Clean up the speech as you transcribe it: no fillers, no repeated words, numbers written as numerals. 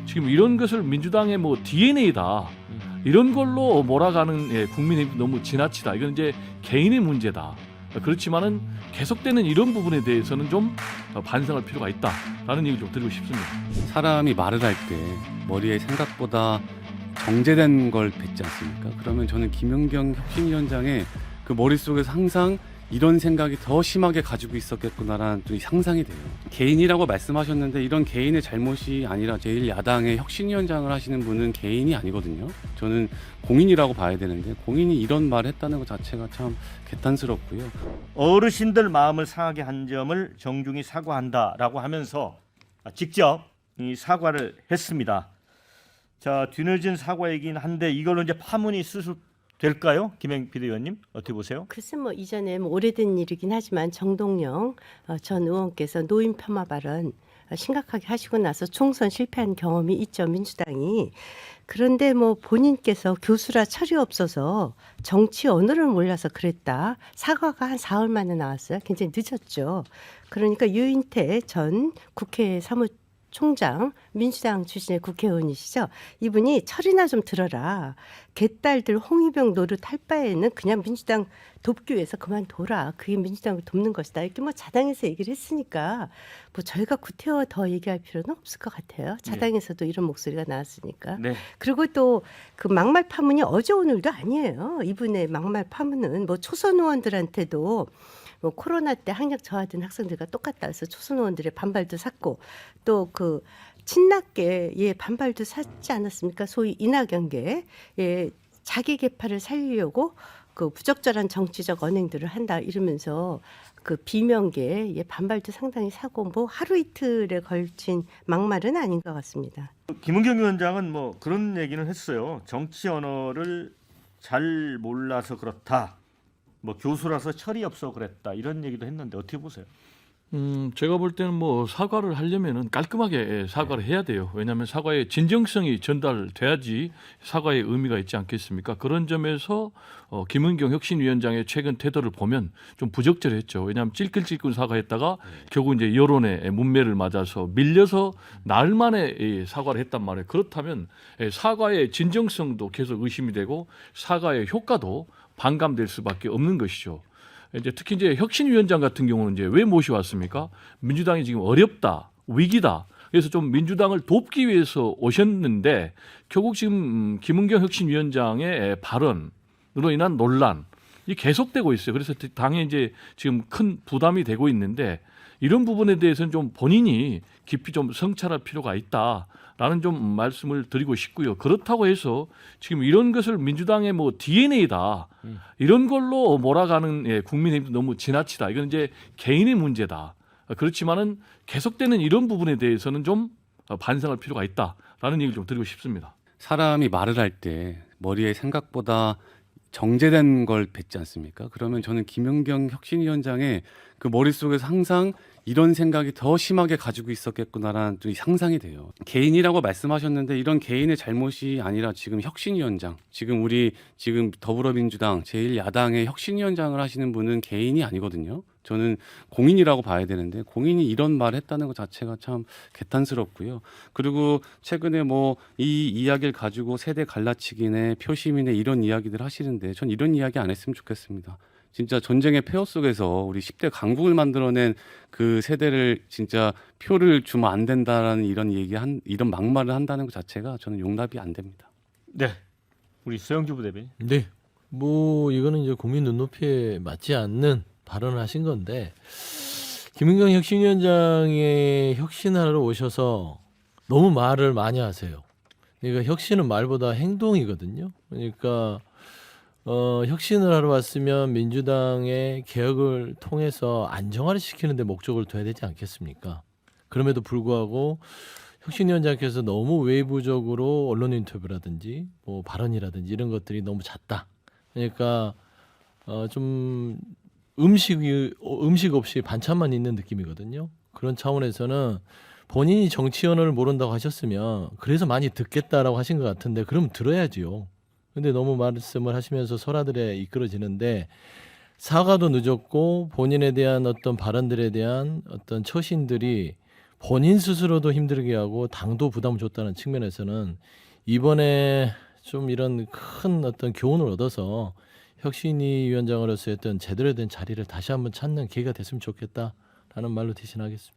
지금 이런 것을 민주당의 뭐 DNA다 이런 걸로 몰아가는 국민의힘 너무 지나치다. 이건 이제 개인의 문제다. 그렇지만은 계속되는 이런 부분에 대해서는 좀 반성할 필요가 있다라는 얘기를 좀 드리고 싶습니다. 사람이 말을 할 때 머리에 생각보다 정제된 걸 뱉지 않습니까? 그러면 저는 김연경 혁신위원장의 그 머릿속에서 항상 이런 생각이 더 심하게 가지고 있었겠구나라는 또 상상이 돼요. 개인이라고 말씀하셨는데 이런 개인의 잘못이 아니라 제1야당의 혁신위원장을 하시는 분은 개인이 아니거든요. 저는 공인이라고 봐야 되는데 공인이 이런 말을 했다는 것 자체가 참 개탄스럽고요. 어르신들 마음을 상하게 한 점을 정중히 사과한다라고 하면서 직접 이 사과를 했습니다. 자, 뒤늦은 사과이긴 한데 이걸로 이제 파문이 수습될까요? 김행 비대위원님 어떻게 보세요? 글쎄 뭐 이전에 뭐 오래된 일이긴 하지만 정동영 전 의원께서 노인 폄하 발언 심각하게 하시고 나서 총선 실패한 경험이 있죠, 민주당이. 그런데 뭐 본인께서 교수라 철이 없어서 정치 언어를 몰라서 그랬다. 사과가 한 사흘 만에 나왔어요. 굉장히 늦었죠. 그러니까 유인태 전 국회 사무총장, 민주당 출신의 국회의원이시죠. 이분이 철이나 좀 들어라. 개딸들 홍위병 노릇 할 바에는 그냥 민주당 돕기 위해서 그만둬라. 그게 민주당을 돕는 것이다. 이렇게 뭐 자당에서 얘기를 했으니까 뭐 저희가 구태여 더 얘기할 필요는 없을 것 같아요. 자당에서도 이런 목소리가 나왔으니까. 네. 그리고 또 그 막말 파문이 어제 오늘도 아니에요. 이분의 막말 파문은 뭐 초선 의원들한테도 뭐 코로나 때 학력 저하된 학생들과 똑같다 해서 초선 의원들의 반발도 샀고 또 그 친낙계 반발도 샀지 않았습니까? 소위 이낙연계 자기 계파를 살리려고 그 부적절한 정치적 언행들을 한다 이러면서 그 비명계 반발도 상당히 사고 뭐 하루 이틀에 걸친 막말은 아닌 것 같습니다. 김은경 위원장은 뭐 그런 얘기는 했어요. 정치 언어를 잘 몰라서 그렇다. 뭐 교수라서 철이 없어 그랬다. 이런 얘기도 했는데 어떻게 보세요? 제가 볼 때는 뭐 사과를 하려면은 깔끔하게 사과를 해야 돼요. 왜냐하면 사과의 진정성이 전달돼야지 사과의 의미가 있지 않겠습니까? 그런 점에서 김은경 혁신위원장의 최근 태도를 보면 좀 부적절했죠. 왜냐하면 찔끔찔끔 사과했다가 결국 이제 여론의 문매를 맞아서 밀려서 나흘 만에 사과를 했단 말이에요. 그렇다면 사과의 진정성도 계속 의심이 되고 사과의 효과도 반감될 수밖에 없는 것이죠. 이제 특히 이제 혁신위원장 같은 경우는 이제 왜 모셔왔습니까? 민주당이 지금 어렵다, 위기다. 그래서 좀 민주당을 돕기 위해서 오셨는데 결국 지금 김은경 혁신위원장의 발언으로 인한 논란이 계속되고 있어요. 그래서 당에 이제 지금 큰 부담이 되고 있는데 이런 부분에 대해서는 좀 본인이 깊이 좀 성찰할 필요가 있다라는 좀 말씀을 드리고 싶고요. 그렇다고 해서 지금 이런 것을 민주당의 뭐 DNA다 이런 걸로 몰아가는 국민의힘도 너무 지나치다. 이건 이제 개인의 문제다. 그렇지만은 계속되는 이런 부분에 대해서는 좀 반성할 필요가 있다라는 얘기를 좀 드리고 싶습니다. 사람이 말을 할 때 머리에 생각보다 정제된 걸 뱉지 않습니까? 그러면 저는 김연경 혁신위원장의 그 머릿속에서 항상 이런 생각이 더 심하게 가지고 있었겠구나라는 또 상상이 돼요. 개인이라고 말씀하셨는데 이런 개인의 잘못이 아니라 지금 혁신위원장, 지금 더불어민주당 제1야당의 혁신위원장을 하시는 분은 개인이 아니거든요. 저는 공인이라고 봐야 되는데 공인이 이런 말을 했다는 것 자체가 참 개탄스럽고요. 그리고 최근에 뭐 이 이야기를 가지고 세대 갈라치기네 표심이네 이런 이야기들 하시는데 전 이런 이야기 안 했으면 좋겠습니다. 진짜 전쟁의 폐허 속에서 우리 10대 강국을 만들어낸 그 세대를 진짜 표를 주면 안 된다라는 이런 막말을 한다는 것 자체가 저는 용납이 안 됩니다. 네. 우리 소영주 부대변인. 네. 뭐 이거는 이제 국민 눈높이에 맞지 않는 발언을 하신 건데 김은경 혁신위원장의 혁신하러 오셔서 너무 말을 많이 하세요. 그러니까 혁신은 말보다 행동이거든요. 그러니까 혁신을 하러 왔으면 민주당의 개혁을 통해서 안정화를 시키는 데 목적을 둬야 되지 않겠습니까? 그럼에도 불구하고 혁신위원장께서 너무 외부적으로 언론 인터뷰라든지 뭐 발언이라든지 이런 것들이 너무 잦다. 그러니까 좀 음식 없이 반찬만 있는 느낌이거든요. 그런 차원에서는 본인이 정치 언어를 모른다고 하셨으면 그래서 많이 듣겠다라고 하신 것 같은데 그럼 들어야지요. 근데 너무 말씀을 하시면서 설화들에 이끌어지는데 사과도 늦었고 본인에 대한 어떤 발언들에 대한 어떤 처신들이 본인 스스로도 힘들게 하고 당도 부담을 줬다는 측면에서는 이번에 좀 이런 큰 어떤 교훈을 얻어서 혁신위 위원장으로서의 어떤 제대로 된 자리를 다시 한번 찾는 계기가 됐으면 좋겠다라는 말로 대신하겠습니다.